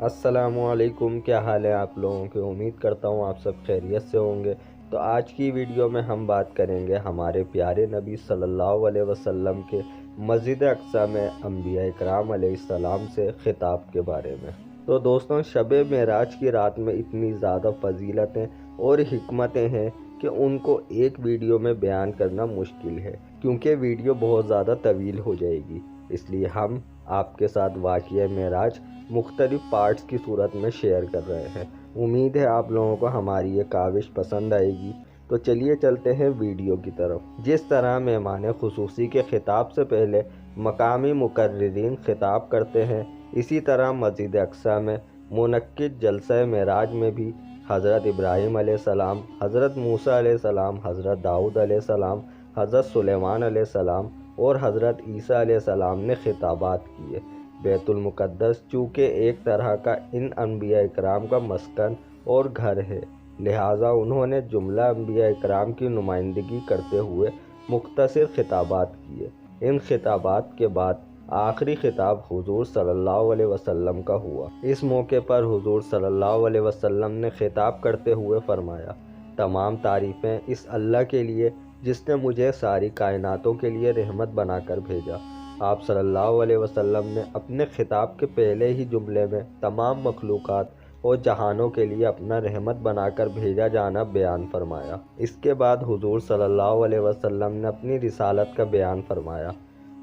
अस्सलामुअलैकुम। क्या हाल है आप लोगों की? उम्मीद करता हूँ आप सब खैरियत से होंगे। तो आज की वीडियो में हम बात करेंगे हमारे प्यारे नबी सल्लल्लाहु अलैहि वसल्लम के मस्जिद अक्सा में अंबिया इकराम अलैहिस्सलाम से खिताब के बारे में। तो दोस्तों, शब मेराज की रात में इतनी ज़्यादा फजीलतें और हिकमतें हैं कि उनको एक वीडियो में बयान करना मुश्किल है, क्योंकि वीडियो बहुत ज़्यादा तवील हो जाएगी। इसलिए हम आपके साथ वाक़या मेराज मुख्तलिफ पार्ट्स की सूरत में शेयर कर रहे हैं। उम्मीद है आप लोगों को हमारी ये काविश पसंद आएगी। तो चलिए चलते हैं वीडियो की तरफ। जिस तरह मेहमान खुसूसी के खिताब से पहले मकामी मुकर्रिरीन खिताब करते हैं, इसी तरह मस्जिद अक्सा में मुनक्किद जलसा मेराज में भी हज़रत इब्राहीम अलैहिस्सलाम, हज़रत मूसा अलैहिस्सलाम, हज़रत दाऊद अलैहिस्सलाम, हज़रत सुलेमान अलैहिस्सलाम और हज़रत ईसा अलैहिस्सलाम ने खिताबात किए। बैतुल मुक़द्दस चूँकि एक तरह का इन अम्बिया इकराम का मस्कन और घर है, लिहाजा उन्होंने जुमला अम्बिया इकराम की नुमाइंदगी करते हुए मुख्तसर खिताबात किए। इन खिताबात के बाद आखिरी खिताब हुजूर सल्लल्लाहु अलैहि वसल्लम का हुआ। इस मौके पर हुजूर सल्लल्लाहु अलैहि वसल्लम ने खिताब करते हुए फरमाया, तमाम तारीफ़ें इस अल्लाह के लिए जिसने मुझे सारी कायनातों के लिए रहमत बनाकर भेजा। आप सल्लल्लाहु अलैहि वसल्लम ने अपने खिताब के पहले ही जुमले में तमाम मखलूक़ात और जहानों के लिए अपना रहमत बनाकर भेजा जाना बयान फरमाया। इसके बाद हुजूर सल्लल्लाहु अलैहि वसल्लम ने अपनी रिसालत का बयान फरमाया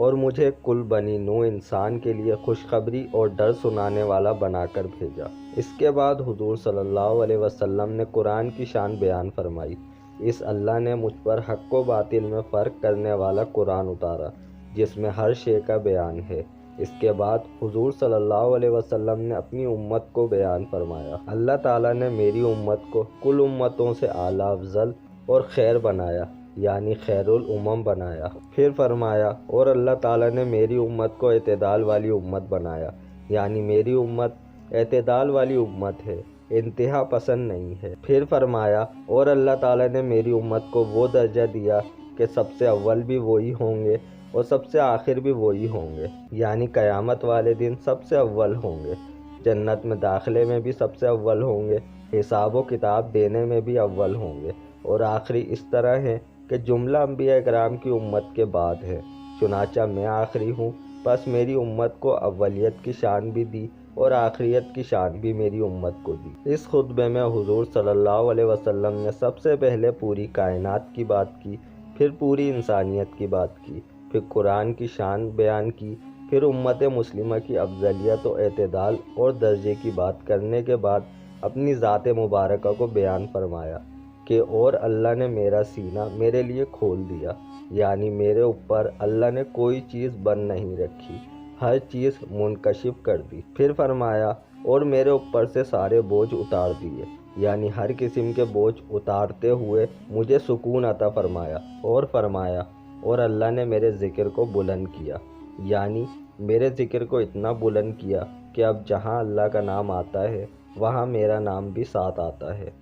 और मुझे कुल बनी नू इंसान के लिए खुशखबरी और डर सुनाने वाला बनाकर भेजा। इसके बाद हुजूर सल्लल्लाहु अलैहि वसल्लम ने कुरान की शान बयान फरमाई। इस अल्लाह ने मुझ पर हक़ व बातिल में फ़र्क करने वाला कुरान उतारा, जिसमें हर शे का बयान है। इसके बाद हुजूर सल्लल्लाहु अलैहि वसल्लम ने अपनी उम्मत को बयान फरमाया, अल्लाह ताला ने मेरी उम्मत को कुल उम्मतों से आला अफजल और खैर बनाया, यानी खैरुल उम्म बनाया। फिर फरमाया, और अल्लाह ताला ने मेरी उम्मत को एतदाल वाली उम्मत बनाया, यानी मेरी उम्मत एतदाल वाली उम्मत है, इंतहा पसंद नहीं है। फिर फरमाया, और अल्लाह ताला ने मेरी उम्मत को वो दर्जा दिया कि सबसे अव्वल भी वही होंगे और सबसे आखिर भी वही होंगे, यानी क़यामत वाले दिन सबसे अव्वल होंगे, जन्नत में दाखिले में भी सबसे अव्वल होंगे, हिसाब व किताब देने में भी अव्वल होंगे, और आखिरी इस तरह है कि जुमला अंबिया इकराम की उम्मत के बाद है। चुनाचा मैं आखिरी हूँ, बस मेरी उम्मत को अव्वलियत की शान भी दी और आखिरियत की शान भी मेरी उम्मत को दी। इस खुतबे में हुजूर सल्लल्लाहु अलैहि वसल्लम ने सबसे पहले पूरी कायनात की बात की, फिर पूरी इंसानियत की बात की, फिर कुरान की शान बयान की, फिर उम्मत मुस्लिमा की अफजलियत और एतदाल और दर्जे की बात करने के बाद अपनी ज़ात मुबारका को बयान फरमाया कि और अल्लाह ने मेरा सीना मेरे लिए खोल दिया, यानी मेरे ऊपर अल्लाह ने कोई चीज़ बंद नहीं रखी, हर चीज़ मुनकशिफ कर दी। फिर फरमाया, और मेरे ऊपर से सारे बोझ उतार दिए, यानी हर किस्म के बोझ उतारते हुए मुझे सुकून अता फरमाया। और फरमाया, और अल्लाह ने मेरे ज़िक्र को बुलंद किया, यानी मेरे ज़िक्र को इतना बुलंद किया कि अब जहाँ अल्लाह का नाम आता है वहाँ मेरा नाम भी साथ आता है।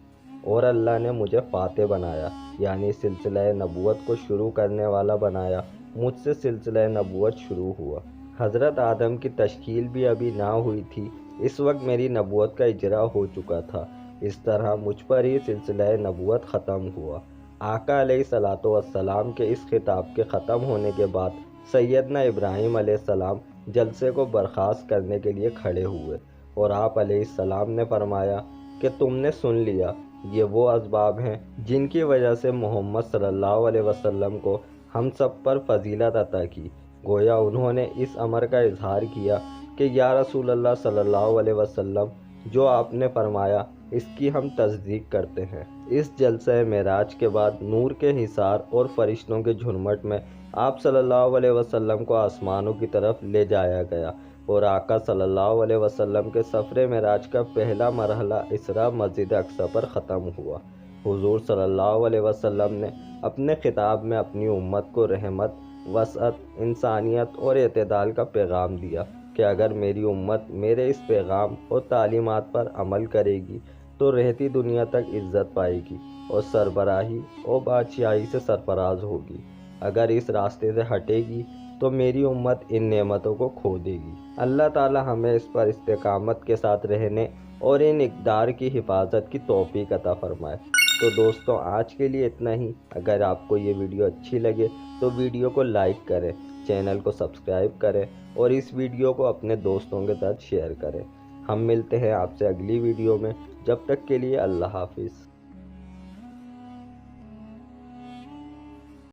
और अल्लाह ने मुझे फ़ातह बनाया, यानी सिलसिला नबूवत को शुरू करने वाला बनाया। मुझसे सिलसिला नबूवत शुरू हुआ। हज़रत आदम की तशकील भी अभी ना हुई थी, इस वक्त मेरी नबूवत का इजरा हो चुका था। इस तरह मुझ पर ही सिलसिला नबूवत ख़त्म हुआ। आका अलैहिस्सलातु वस्सलाम के इस खिताब के ख़त्म होने के बाद सैयदना इब्राहीम अलैहिस्सलाम जलसे को बर्खास्त करने के लिए खड़े हुए और आप अलैहिस्सलाम ने फरमाया कि तुमने सुन लिया, ये वो असबाब हैं जिनकी वजह से मोहम्मद सल्लल्लाहु अलैहि वसल्लम को हम सब पर फजीलत अता की। गोया उन्होंने इस अमर का इजहार किया कि या रसूल अल्लाह सल्लल्लाहु अलैहि वसल्लम, जो आपने फरमाया इसकी हम तस्दीक करते हैं। इस जलसा मेराज के बाद नूर के हिसार और फरिश्तों के झुरमट में आप सल्लल्लाहु अलैहि वसल्लम को आसमानों की तरफ ले जाया गया और आका सल्लल्लाहु अलैहि वसल्लम के सफ़र मेराज का पहला मरहला इसरा मस्जिद अक्सा पर ख़त्म हुआ। हुजूर सल्लल्लाहु अलैहि वसल्लम ने अपने खिताब में अपनी उम्मत को रहमत, वसअत, इंसानियत और एतदाल का पैगाम दिया कि अगर मेरी उम्मत मेरे इस पैगाम और तालीमात पर अमल करेगी तो रहती दुनिया तक इज़्ज़त पाएगी और सरबराही और बादशाही से सरफराज होगी। अगर इस रास्ते से हटेगी तो मेरी उम्मत इन नेमतों को खो देगी। अल्लाह ताला हमें इस पर इस्तेकामत के साथ रहने और इन इक़दार की हिफाजत की तौफीक अता फरमाए। तो दोस्तों, आज के लिए इतना ही। अगर आपको ये वीडियो अच्छी लगे तो वीडियो को लाइक करें, चैनल को सब्सक्राइब करें और इस वीडियो को अपने दोस्तों के साथ शेयर करें। हम मिलते हैं आपसे अगली वीडियो में। जब तक के लिए अल्लाह हाफिज़।